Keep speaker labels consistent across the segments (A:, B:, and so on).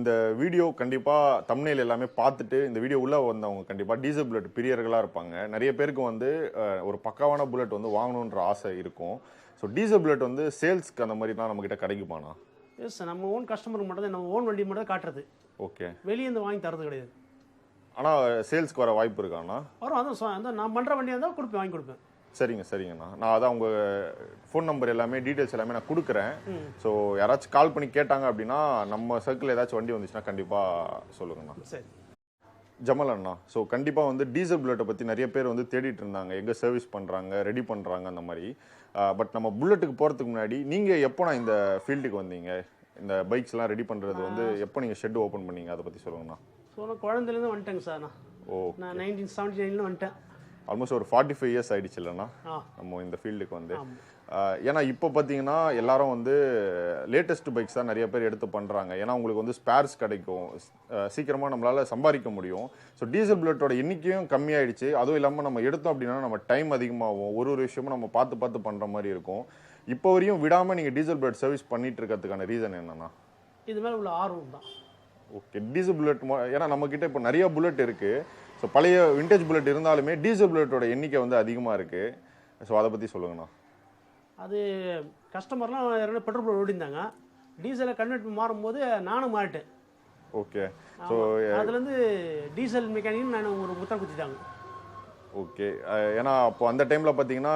A: இந்த வீடியோ கண்டிப்பாக தம்ப்நெயில் எல்லாமே பார்த்துட்டு இந்த வீடியோ உள்ளே வந்தவங்க கண்டிப்பாக டீசல் புல்லட் பிரியர்களாக இருப்பாங்க. நிறைய பேருக்கு வந்து ஒரு பக்காவான புல்லட் வந்து வாங்கணுன்ற ஆசை இருக்கும். ஸோ டீசல் புல்லட் வந்து சேல்ஸ்க்கு அந்த மாதிரிலாம் நம்மக்கிட்ட கிடைக்குமாண்ணா?
B: எஸ் சார், நம்ம ஓன் கஸ்டமருக்கு மட்டும் தான், நம்ம ஓன் வண்டி மட்டும் தான் காட்டுறது.
A: ஓகே.
B: வெளியே இருந்து வாங்கி தரது கிடையாது.
A: ஆனால் சேல்ஸ்க்கு வர வாய்ப்பு இருக்காண்ணா?
B: வரும், அதான் நான் பண்ணுற வண்டியாக இருந்தால் கொடுப்பேன், வாங்கி கொடுப்பேன்.
A: சரிங்கண்ணா. நான் அதான் உங்கள் ஃபோன் நம்பர் எல்லாமே டீட்டெயில்ஸ் எல்லாமே நான் கொடுக்குறேன். ஸோ யாராச்சும் கால் பண்ணி கேட்டாங்க அப்படின்னா நம்ம சர்க்கிள் ஏதாச்சும் வண்டி வந்துச்சுன்னா கண்டிப்பாக சொல்லுங்கண்ணா.
B: சரி.
A: ஜமல் அண்ணா, ஸோ கண்டிப்பாக வந்து டீசல் புல்லட்டை பற்றி நிறைய பேர் வந்து தேடிட்டு இருந்தாங்க, எங்கே சர்வீஸ் பண்ணுறாங்க, ரெடி பண்ணுறாங்க அந்த மாதிரி. பட் நம்ம புல்லட்டுக்கு போகிறதுக்கு முன்னாடி நீங்கள் எப்போ நான் இந்த ஃபீல்டுக்கு வந்தீங்க, இந்த பைக்ஸ்லாம் ரெடி பண்ணுறது வந்து எப்போ நீங்கள் ஷெட் ஓப்பன் பண்ணீங்க, அதை பற்றி சொல்லுங்கண்ணா.
B: ஸோ நான் குழந்தைலேருந்து வந்துட்டேங்க சார். நான் 1979 வந்துட்டேன்.
A: ஆல்மோஸ்ட் ஒரு 45 இயர்ஸ் ஆகிடுச்சு இல்லைண்ணா நம்ம இந்த ஃபீல்டுக்கு வந்து. ஏன்னா இப்போ பார்த்தீங்கன்னா எல்லாரும் வந்து லேட்டஸ்ட் பைக்ஸ் தான் நிறைய பேர் எடுத்து பண்ணுறாங்க. ஏன்னா உங்களுக்கு வந்து ஸ்பேர்ஸ் கிடைக்கும், சீக்கிரமாக நம்மளால் சம்பாதிக்க முடியும். ஸோ டீசல் புல்லட்டோட எண்ணிக்கையும் கம்மியாயிடுச்சு. அதுவும் இல்லாமல் நம்ம எடுத்தோம் அப்படின்னா நம்ம டைம் அதிகமாகும், ஒரு விஷயமும் நம்ம பார்த்து பண்ணுற மாதிரி இருக்கும். இப்போ வரையும் விடாமல் நீங்கள் டீசல் புல்லட் சர்வீஸ் பண்ணிட்டு இருக்கிறதுக்கான ரீசன் என்னன்னா?
B: இது மேலே உள்ள ஆர்வம் தான்.
A: ஓகே. டீசல் புல்லட் ஏன்னா நம்மக்கிட்ட இப்போ நிறைய புல்லட் இருக்குது. ஸோ பழைய விண்டேஜ் புல்லட் இருந்தாலுமே டீசல் புல்லட்டோட எண்ணிக்கை வந்து அதிகமாக இருக்குது. ஸோ அதை பற்றி சொல்லுங்கண்ணா.
B: அது கஸ்டமர்லாம் யாரும் பெட்ரோல் புல்லட் ஓடிந்தாங்க, டீசலை கன்வெர்ட் மாறும்போது நானும் மாறிட்டேன்.
A: ஓகே. ஸோ
B: அதுலேருந்து டீசல் மெக்கானிக் நான் ஒரு புத்தகம் குத்திட்டாங்க.
A: ஓகே. ஏன்னா அப்போ அந்த டைமில் பார்த்தீங்கன்னா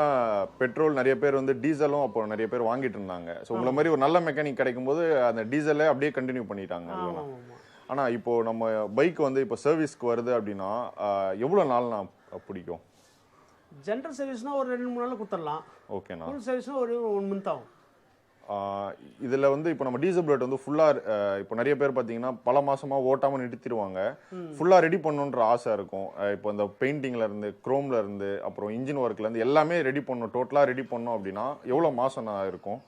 A: பெட்ரோல் நிறைய பேர் வந்து டீசலும் அப்போ நிறைய பேர் வாங்கிட்டு இருந்தாங்க. ஸோ உங்களை மாதிரி ஒரு நல்ல மெக்கானிக் கிடைக்கும்போது அந்த டீசலை அப்படியே கண்டினியூ பண்ணிட்டாங்க. ஆனால் இப்போது நம்ம பைக் வந்து இப்போ சர்வீஸ்க்கு வருது அப்படின்னா எவ்வளோ நாள் நான் பிடிக்கும்?
B: ஜென்ரல் சர்வீஸ்னால் ஒரு 2-3 நாளில் கொடுத்துடலாம்.
A: ஓகேண்ணா.
B: ஃபுல் சர்வீஸ்னால் ஒரு 1 மந்த் ஆகும்.
A: இதில் வந்து இப்போ நம்ம டீசல் புல்லட் வந்து ஃபுல்லாக இப்போ நிறைய பேர் பார்த்தீங்கன்னா பல மாதமாக ஓட்டாமல் நிறுத்திடுவாங்க. ஃபுல்லாக ரெடி பண்ணணுன்ற ஆசை இருக்கும். இப்போ இந்த பெயிண்டிங்லேருந்து, குரோம்லேருந்து, அப்புறம் இன்ஜின் ஒர்க்லேருந்து எல்லாமே ரெடி பண்ணணும், டோட்டலாக ரெடி பண்ணோம் அப்படின்னா எவ்வளோ மாதம் நான் இருக்கும்?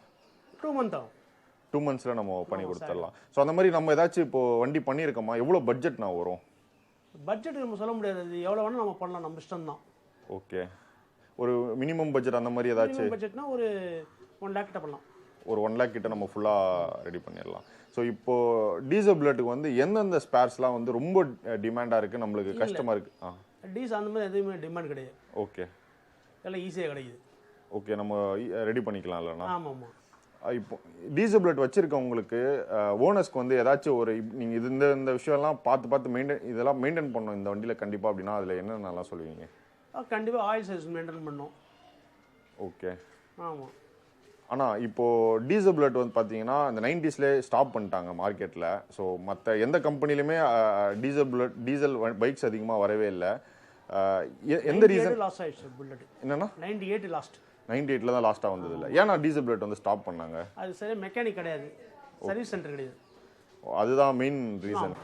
B: 2 மந்த் ஆகும்.
A: 2 மந்த்ஸில் நம்ம பண்ணி கொடுத்துடலாம். ஸோ அந்த மாதிரி நம்ம ஏதாச்சும் இப்போது வண்டி பண்ணியிருக்கோமா? எவ்வளோ பட்ஜெட் நான் வரும்?
B: பட்ஜெட் நம்ம சொல்ல முடியாது, அது எவ்வளோ வேணால் நம்ம பண்ணலாம், நம்ம இஷ்டம் தான்.
A: ஓகே. ஒரு மினிமம் பட்ஜெட் அந்த மாதிரி ஏதாச்சும்?
B: பட்ஜெட்னா ஒரு 1 லேக் கிட்ட பண்ணலாம்.
A: ஒரு 1 லேக் கிட்ட நம்ம ஃபுல்லாக ரெடி பண்ணிடலாம். ஸோ இப்போது டீசல் புல்லட்டுக்கு வந்து எந்தெந்த ஸ்பேர்ஸ்லாம் வந்து ரொம்ப டிமாண்டாக இருக்குது, நம்மளுக்கு கஷ்டமாக இருக்குது?
B: டீசல் அந்த மாதிரி எதுவுமே டிமாண்ட் கிடையாது.
A: ஓகே.
B: எல்லாம் ஈஸியாக கிடைக்குது.
A: ஓகே. நம்ம ரெடி பண்ணிக்கலாம் இல்லைண்ணா?
B: ஆமாம்.
A: இப்போ டீசல் புல்லட் வச்சுருக்கவங்களுக்கு ஓனர்ஸ்க்கு வந்து ஏதாச்சும் ஒரு நீங்கள் இந்த விஷயம்லாம் பார்த்து இதெல்லாம் மெயின்டைன் பண்ணணும் இந்த வண்டியில் கண்டிப்பாக அப்படின்னா அதில் என்னென்னலாம் சொல்லுவீங்க?
B: கண்டிப்பாக ஆயில் சர்வீஸ் மெயின்டைன் பண்ணணும்.
A: ஓகே.
B: ஆமாம்.
A: ஆனால் இப்போது டீசல் புல்லட் வந்து பார்த்தீங்கன்னா இந்த 90ஸ்லேயே ஸ்டாப் பண்ணிட்டாங்க மார்க்கெட்டில். ஸோ மற்ற எந்த கம்பெனிலுமே டீசல் பைக்ஸ் அதிகமாக வரவே இல்லை. எந்த ரீசன்?
B: லாஸ்ட் ஆயிடுச்சு புல்லட்.
A: என்னன்னா
B: 98 லாஸ்ட்.
A: 98 தான் லாஸ்ட்டாக வந்தது இல்லை. ஏன்னா டீசல் புல்லட் வந்து ஸ்டாப் பண்ணாங்க?
B: அது சரி, மெக்கானிக் கிடையாது, சர்வீஸ் சென்டர் கிடையாது.
A: அதுதான் main reason.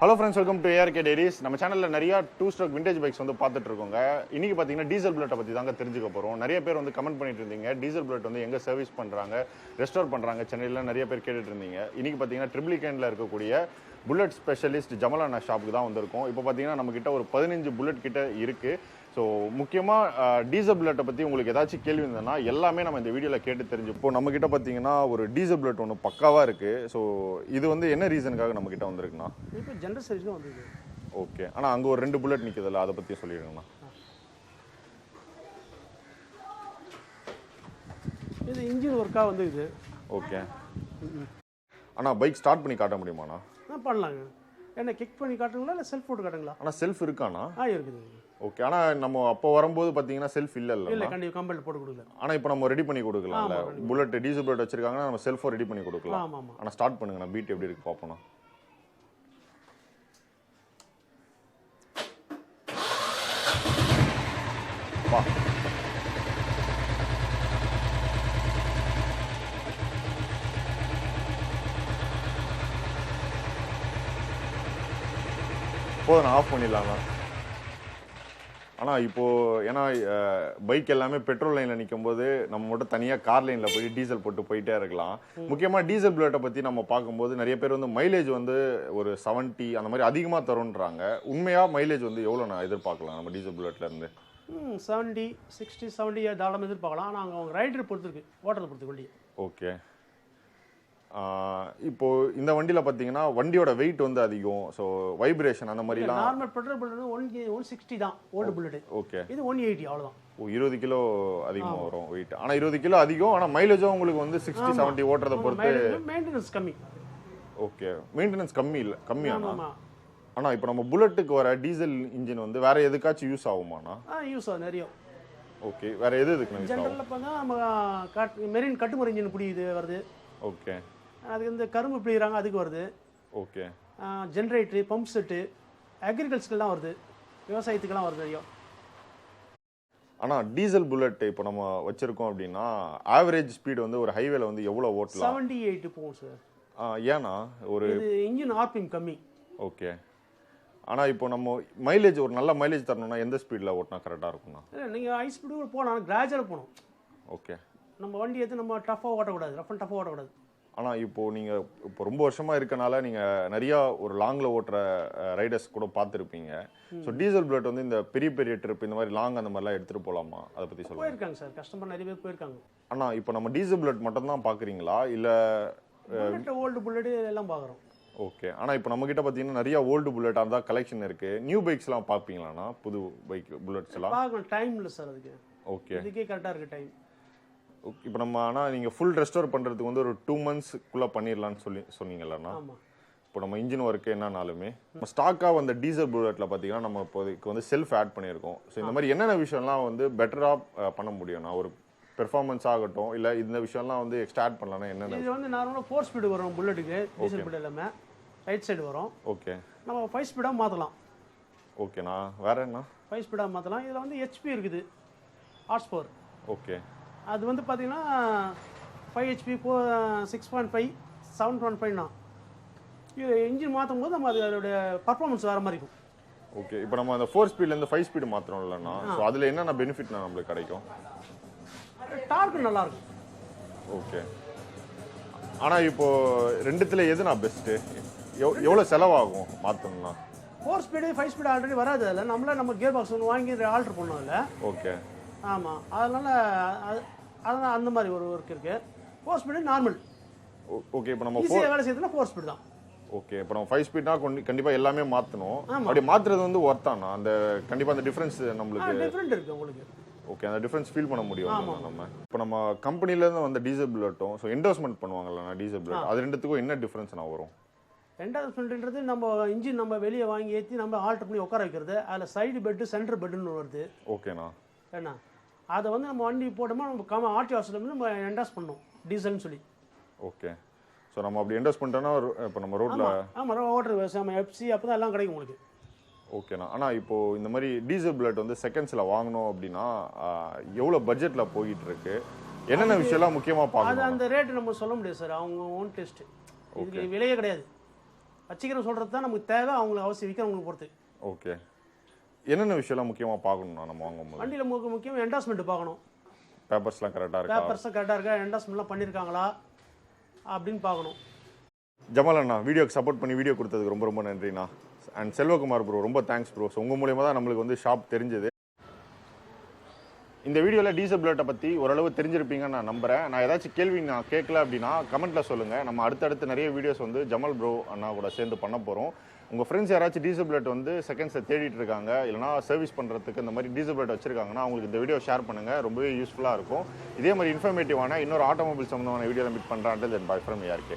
A: Hello friends, welcome to ARK Diaries. நம்ம சேனலில் நிறையா 2 ஸ்ட்ரோக் விண்டேஜ் பைக்ஸ் வந்து பார்த்துட்டு இருக்கோங்க. இன்றைக்கி பார்த்தீங்கன்னா டீசல் புல்லட்டை பற்றி தாங்க தெரிஞ்சுக்க போகிறோம். நிறைய பேர் வந்து கமெண்ட் பண்ணிட்டு இருந்தீங்க, டீசல் புல்லட் வந்து எங்கே சர்வீஸ் பண்ணுறாங்க, ரெஸ்டோர் பண்ணுறாங்க சென்னையில் நிறைய பேர் கேட்டுட்டு இருந்தீங்க. இன்றைக்கி பார்த்தீங்கன்னா ட்ரிப்ளிகேனில் இருக்கக்கூடிய புல்லட் ஸ்பெஷலிஸ்ட் ஜமல் அண்ணா ஷாப்புக்கு தான் வந்திருக்கோம். இப்போ பார்த்தீங்கன்னா நம்மக்கிட்ட ஒரு 15 புல்லட் கிட்ட இருக்குது. ஸோ முக்கியமாக டீசல் புல்லட்டை பற்றி உங்களுக்கு ஏதாச்சும் கேள்வி இருந்ததுன்னா எல்லாமே நம்ம இந்த வீடியோவில் கேட்டு தெரிஞ்சுப்போம். நம்மக்கிட்ட பார்த்தீங்கன்னா ஒரு டீசல் புல்லட் ஒன்று பக்காவாக இருக்குது. ஸோ இது வந்து என்ன ரீசனுக்காக நம்மக்கிட்ட வந்திருக்குண்ணா?
B: இப்போ ஜென்ரல் சர்வீஸ் தான் வந்திருக்கு.
A: ஓகே. ஆனால் அங்கே ஒரு 2 புல்லட் நிற்குதில்ல, அதை பற்றி சொல்லிடுங்கண்ணா.
B: இது இன்ஜின் ஒர்க்காக வந்து இது.
A: ஓகே. ஆனால் பைக் ஸ்டார்ட் பண்ணி காட்ட முடியுமாண்ணா?
B: பண்ணலாங்க. என்ன கிக் பண்ணி காட்டுங்களா இல்லை செல்ஃப் போட்டு காட்டுங்களா?
A: ஆனால் செல்ஃப் இருக்காண்ணா?
B: இருக்குது.
A: ஓகே. ஆனால் நம்ம அப்போ வரும்போது பார்த்தீங்கன்னா செல்ஃப் இல்லை.
B: கண்டிப்பாக கம்பெனியில் போட்டு கொடுக்கல.
A: ஆனால் இப்போ நம்ம ரெடி பண்ணி கொடுக்கலாம்ல, புல்லட் டீசல் புல்லட் வச்சிருக்காங்கன்னா நம்ம செல்ஃபும் ரெடி பண்ணி கொடுக்கலாம்.
B: ஆமாம்.
A: ஆனால் ஸ்டார்ட் பண்ணுங்க, நான் பீட் எப்படி இருக்கு பார்ப்போம். வா. போதும், நான் ஆஃப் பண்ணிடலாம்ண்ணா. ஆனால் இப்போது ஏன்னா பைக் எல்லாமே பெட்ரோல் லைனில் நிற்கும் போது நம்ம மட்டும் தனியாக கார் லைனில் போய் டீசல் போட்டு போயிட்டே இருக்கலாம். முக்கியமாக டீசல் புல்லட்டை பற்றி நம்ம பார்க்கும்போது நிறைய பேர் வந்து மைலேஜ் வந்து ஒரு 70 அந்த மாதிரி அதிகமாக தருன்றாங்க. உண்மையாக மைலேஜ் வந்து எவ்வளோ நான் எதிர்பார்க்கலாம் நம்ம டீசல் புல்லட்லேருந்து?
B: 70, 60, 70 தாராளமாக எதிர்பார்க்கலாம். ஆனால் அவங்க ரைடர் பொறுத்திருக்கு, ஓட்டுறதை பொறுத்து வண்டி.
A: ஓகே. இப்போ இந்த வண்டியில் பார்த்தீங்கன்னா வண்டியோட வெயிட் வந்து அதிகம், ஸோ வைப்ரேஷன் அந்த மாதிரிலாம்.
B: நார்மல் பெட்ரோல் புல்லட் 160 தான் ஓல்டு புல்லட்.
A: ஓகே,
B: இது 180 அவ்வளோதான்.
A: 20 கிலோ அதிகமாக வரும் வெயிட். ஆனால் 20 கிலோ அதிகம், ஆனால் மைலேஜும் உங்களுக்கு வந்து 60-70 ஓட்டுறதை பொறுத்து.
B: மெயின்டெனன்ஸ் கம்மி.
A: ஓகே, மெயின்டெனன்ஸ் கம்மி இல்லை, கம்மியானா? ஆனால் இப்போ நம்ம புல்லட்டுக்கு வர டீசல் இன்ஜின் வந்து வேற எதுக்காச்சும் யூஸ் ஆகுமாண்ணா?
B: யூஸ் ஆகும் நிறைய.
A: ஓகே, வேற எது இதுக்கு யூஸ் ஆகும்?
B: ஜெனரலில் பார்த்தா நம்ம மெரின் கட்டுமுறை இன்ஜின் பிடிக்குது வருது.
A: ஓகே,
B: அதுக்கு இந்த கரும்பு பிடிக்கிறாங்க அதுக்கு வருது.
A: ஓகே,
B: ஜென்ரேட்டரு, பம்ப் செட்டு, அக்ரிகல்ச்சர்லாம் வருது, விவசாயத்துக்கெல்லாம் வருது நிறைய.
A: ஆனால் டீசல் புல்லட் இப்போ நம்ம வச்சிருக்கோம் அப்படின்னா ஆவரேஜ் ஸ்பீடு வந்து ஒரு ஹைவேல வந்து எவ்வளோ ஓட்டலாம்?
B: 78 போகும் சார்.
A: ஏன்னா ஒரு
B: இன்ஜின் ஆர்பிஎம் கம்மி.
A: ஓகே, ஆனால் இப்போ நம்ம மைலேஜ் ஒரு நல்ல மைலேஜ் தரணும்னா எந்த ஸ்பீடில் ஓட்டினா கரெக்டாக இருக்கும்ண்ணா?
B: இல்லை நீங்கள் ஹை ஸ்பீடு போகலாம், கிராஜுவலாக போகணும்.
A: ஓகே,
B: நம்ம வண்டி எடுத்து நம்ம டஃப்பாக ஓட்டக்கூடாது, ரஃப் அண்ட் டஃப்பாக ஓட்டக்கூடாது.
A: ஆனால் இப்போது நீங்கள் இப்போ ரொம்ப வருஷமாக இருக்கனால நீங்கள் நிறையா ஒரு லாங்கில் ஓட்டுற ரைடர்ஸ் கூட பார்த்துருப்பீங்க. ஸோ டீசல் புல்லட் வந்து இந்த பெரிய பெரிய ட்ரிப் இந்த மாதிரி லாங் அந்த மாதிரிலாம் எடுத்துகிட்டு போகலாமா? அதை பற்றி சொல்லுங்கள்.
B: போயிருக்காங்க சார், கஸ்டமர் நிறைய பேர் போயிருக்காங்க.
A: ஆனால் இப்போ நம்ம டீசல் புல்லட் மட்டும் தான் பார்க்குறீங்களா இல்லை
B: ஓல்டு புல்லட் எல்லாம் பார்க்குறோம்?
A: ஓகே, ஆனால் இப்போ நம்மக்கிட்ட பார்த்தீங்கன்னா நிறைய ஓல்டு புல்லட்டாக தான் கலெக்ஷன் இருக்குது. நியூ பைக்ஸ்லாம் பார்ப்பீங்களாண்ணா? புது பைக் புல்லட்ஸ்லாம்
B: பார்க்கணும், டைம் இல்லை சார் அதுக்கு.
A: ஓகே,
B: இதுக்கே கரெக்டாக இருக்குது டைம்.
A: இப்போ நம்ம ஆனால் நீங்கள் ஃபுல் ரெஸ்டோர் பண்ணுறதுக்கு வந்து ஒரு 2 monthsக்குள்ளே பண்ணிடலான்னு சொன்னீங்களாண்ணா?
B: ஆமாம்.
A: இப்போ நம்ம இன்ஜின் ஒர்க்கு என்னன்னாலுமே நம்ம ஸ்டாக்காக வந்த டீசல் புல்லட்டில் பார்த்தீங்கன்னா நம்ம இப்போதைக்கு வந்து செல்ஃப் ஆட் பண்ணியிருக்கோம். ஸோ இந்த மாதிரி என்னென்ன விஷயம்லாம் வந்து பெட்டராக பண்ண முடியும்னா, ஒரு பெர்ஃபார்மன்ஸ் ஆகட்டும் இல்லை இந்த விஷயம்லாம் வந்து எக்ஸ்ட்ரா ஆட் பண்ணலாம்னா என்னென்ன?
B: இது வந்து நார்மலாக 4 ஸ்பீடு வரும் புல்லட்டுக்கு, டீசல் புல்லட் எல்லாமே ரைட் சைடு வரும்.
A: ஓகே,
B: நம்ம 5 ஸ்பீடாக மாற்றலாம்.
A: ஓகேண்ணா, வேற என்ன?
B: 5 ஸ்பீடாக மாற்றலாம். இதில் வந்து ஹெச்பி இருக்குது, ஹார்ஸ் பவர்.
A: ஓகே,
B: அது வந்து பார்த்தீங்கன்னா 5 ஹெச்பி 6.5 7.5னா இது இன்ஜின் மாற்றும் போது நம்ம அதோடைய பர்ஃபார்மன்ஸ் வேறு மாதிரி இருக்கும்.
A: ஓகே, இப்போ நம்ம அந்த 4 ஸ்பீட்லேருந்து 5 ஸ்பீடு மாற்றுறோம் இல்லைண்ணா, ஸோ அதில் என்னென்ன பெனிஃபிட்னா நம்மளுக்கு கிடைக்கும்?
B: டார்க்கு நல்லாயிருக்கும்.
A: ஓகே, ஆனால் இப்போது ரெண்டுத்தில் எதுனா பெஸ்ட்டு? எவ்வளோ செலவாகும் மாற்றணும்னா?
B: 4 ஸ்பீடு 5 ஸ்பீடு ஆல்ரெடி வராது. அதில் நம்மளே நம்ம கியர் பாக்ஸ் ஒன்று வாங்கி ஆல்ட்ரு பண்ணோம் அதில்.
A: ஓகே,
B: ஆமாம், அதனால் அதனால் அந்த மாதிரி ஒரு ஒர்க் இருக்குது. 4 ஸ்பீடு நார்மல்.
A: ஓகே, இப்போ நம்ம
B: ஈஸியாக வேலை செய்யறதுனா 4 ஸ்பீடு தான்.
A: ஓகே, இப்போ நம்ம 5 ஸ்பீட்னா கண்டிப்பாக எல்லாமே மாற்றணும். அப்படி மாற்றுறது வந்து ஒர்த்தானா? அந்த கண்டிப்பாக அந்த டிஃப்ரென்ஸ் நம்மளுக்கு
B: டிஃப்ரெண்ட் இருக்குது உங்களுக்கு.
A: ஓகே, அந்த டிஃப்ரென்ஸ் ஃபீல் பண்ண முடியும் நம்ம. இப்போ நம்ம கம்பெனிலேருந்து வந்த டீசல் புல்லட்டும் ஸோ என்டோர்ஸ்மெண்ட் பண்ணுவாங்கல்ல டீசல் புல்லட், அது ரெண்டுத்துக்கும் என்ன டிஃப்ரென்ஸ்னா வரும்?
B: என்டோர்ஸ்மெண்ட்ன்றது நம்ம இன்ஜின் நம்ம வெளியே வாங்கி ஏற்றி நம்ம ஆல்ட்ரு பண்ணி உட்கார வைக்கிறது. அதில் சைடு பெட்டு சென்டர் பெட்டுன்னு வருது.
A: ஓகேண்ணா,
B: ஏன்னா அதை வந்து நம்ம வண்டி போட்டோமா நம்ம ஆர்டி ஹாஸ்டல் நம்ம என்டாஸ் பண்ணோம் டீசல்னு சொல்லி.
A: ஓகே, ஸோ நம்ம அப்படி என்டோர்ஸ் பண்ணிட்டோன்னா இப்போ நம்ம ரோட்டில்
B: ஆமாம் ஓட்டர் நம்ம எஃப்சி அப்போ தான் எல்லாம் கிடைக்கும் உங்களுக்கு.
A: ஓகேண்ணா, ஆனால் இப்போது இந்த மாதிரி டீசல் புல்லட் வந்து செகண்ட்ஸில் வாங்கணும் அப்படின்னா எவ்வளோ பட்ஜெட்டில் போயிட்டு இருக்கு? என்னென்ன விஷயம்லாம் முக்கியமாக பார்க்கணும்?
B: அது அந்த ரேட்டு நம்ம சொல்ல முடியாது சார், அவங்க ஓன் டெஸ்ட்டு. இதுக்கு விலையே கிடையாது. வச்சுக்கிறோம் சொல்கிறது தான் நமக்கு தேவை, அவங்களுக்கு அவசியம் விற்கிறவங்களுக்கு பொறுத்து.
A: ஓகே, என்னென்ன விஷயம்லாம் முக்கியமாக பார்க்கணும்னா நம்ம வாங்கும்போது?
B: வண்டியில் முக்கியம் என்டாஸ்மெண்ட் பார்க்கணும்.
A: பேப்பர்ஸ்லாம் கரெக்டாக இருக்கா?
B: பேப்பர்ஸ்லாம் கரெக்டாக இருக்கா, என்டாஸ்மெண்ட்லாம் பண்ணியிருக்காங்களா அப்படின்னு பார்க்கணும்.
A: ஜமால் அண்ணா, வீடியோக்கு சப்போர்ட் பண்ணி வீடியோ கொடுத்ததுக்கு ரொம்ப ரொம்ப நன்றிண்ணா. அண்ட் செல்வகுமார் ப்ரோ, ரொம்ப தேங்க்ஸ் ப்ரோ. ஸோ உங்கள் மூலியமாக தான் நம்மளுக்கு வந்து ஷாப் தெரிஞ்சது. இந்த வீடியோவில் டீசல் புல்லட்டை பற்றி ஓரளவு தெரிஞ்சிருப்பீங்கன்னு நான் நம்புகிறேன். நான் ஏதாச்சும் கேள்வி நான் கேட்கல அப்படின்னா கமெண்ட்டில் சொல்லுங்கள். நம்ம அடுத்தடுத்து நிறைய வீடியோஸ் வந்து ஜமால் ப்ரோ அண்ணா கூட சேர்ந்து பண்ண போகிறோம். உங்கள் ஃப்ரெண்ட்ஸ் யாராச்சும் டீசல் புல்லட் வந்து செகண்ட்ஸை தேடிட்டு இருக்காங்க, இல்லைனா சர்வீஸ் பண்ணுறதுக்கு இந்த மாதிரி டீசல் புல்லட் வச்சிருக்காங்கன்னா அவங்களுக்கு இந்த வீடியோ ஷேர் பண்ணுங்கள், ரொம்பவே யூஸ்ஃபுல்லாக இருக்கும். இதே மாதிரி இன்ஃபர்மேட்டிவான இன்னொரு ஆட்டோமொபைல் சம்மந்தமான வீடியோவில் மீட் பண்ணுறான்ட்டு தென் பை ஃப்ரம் ARK.